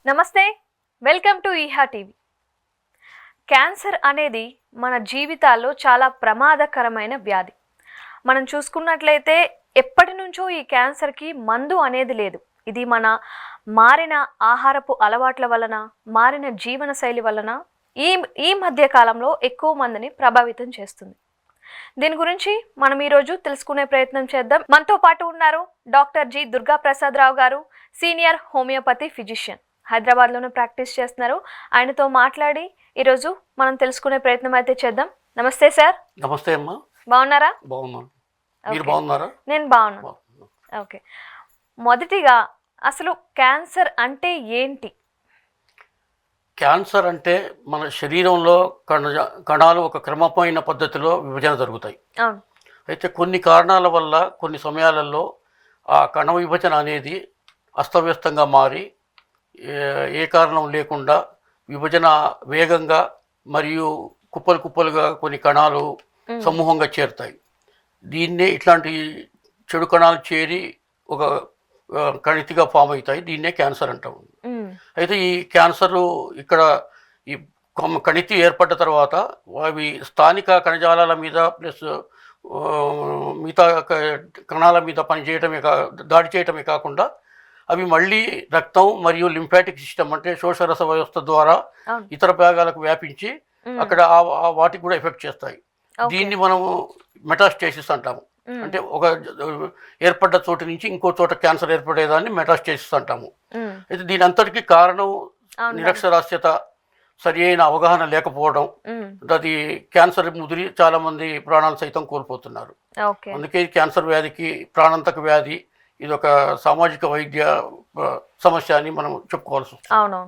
నమస్తే, welcome to ఈహా TV. Cancer అనేది మన జీవితాల్లో చాలా ప్రమాదకరమైన వ్యాధి. మనం చూసుకున్నట్లయితే ఎప్పటి నుంచో ఈ క్యాన్సర్కి మందు అనేది లేదు. ఇది మన మారిన ఆహారపు అలవాట్ల వలన, మారిన జీవనశైలి వలన ఈ మధ్య కాలంలో ఎక్కువ మందిని ప్రభావితం చేస్తుంది. దీని గురించి మనం ఈరోజు తెలుసుకునే ప్రయత్నం చేద్దాం. మనతో పాటు ఉన్నారు డాక్టర్ జి దుర్గా ప్రసాద్ రావు గారు, సీనియర్ హోమియోపతి ఫిజిషియన్, హైదరాబాద్లోనే ప్రాక్టీస్ చేస్తున్నారు. ఆయనతో మాట్లాడి ఈరోజు మనం తెలుసుకునే ప్రయత్నం అయితే చేద్దాం. నమస్తే సార్. నమస్తే అమ్మా. బాగున్నారా? బాగున్నాను. మీరు బాగున్నారా? నేను బాగున్నాను. ఓకే, మొదటిగా అసలు క్యాన్సర్ అంటే ఏంటి? క్యాన్సర్ అంటే మన శరీరంలో కణాలు ఒక క్రమమైన పద్ధతిలో విభజన జరుగుతాయి. అయితే కొన్ని కారణాల వల్ల కొన్ని సమయాలలో ఆ కణ విభజన అనేది అస్తవ్యస్తంగా మారి ఏ కారణం లేకుండా విభజన వేగంగా మరియు కుప్పలు కుప్పలుగా కొన్ని కణాలు సమూహంగా చేరుతాయి. దీన్నే ఇట్లాంటి చెడు కణాలు చేరి ఒక కణితిగా ఫామ్ అవుతాయి. దీన్నే క్యాన్సర్ అంటాము. అయితే ఈ క్యాన్సర్ ఇక్కడ ఈ కణితి ఏర్పడ్డ తర్వాత అవి స్థానిక కణజాలాల మీద ప్లస్ మిగతా కణాల మీద పనిచేయటమే దాడి చేయటమే కాకుండా అవి మళ్ళీ రక్తం మరియు లింఫాటిక్ సిస్టమ్ అంటే శోషరస వ్యవస్థ ద్వారా ఇతర భాగాలకు వ్యాపించి అక్కడ వాటికి కూడా ఎఫెక్ట్ చేస్తాయి. దీన్ని మనము మెటాస్టేసిస్ అంటాము. అంటే ఒక ఏర్పడ్డ చోటు నుంచి ఇంకో చోట క్యాన్సర్ ఏర్పడేదాన్ని మెటాస్టేసిస్ అంటాము. అయితే దీని అంతటికీ కారణం నిరక్షరాస్యత, సరి అయిన అవగాహన లేకపోవడం. అది క్యాన్సర్ ముదిరి చాలా మంది ప్రాణాలు సైతం కోల్పోతున్నారు. అందుకే క్యాన్సర్ వ్యాధికి ప్రాణాంతక వ్యాధి, ఇది ఒక సామాజిక వైద్య సమస్య అని మనం చెప్పుకోవాల్సి వస్తుంది.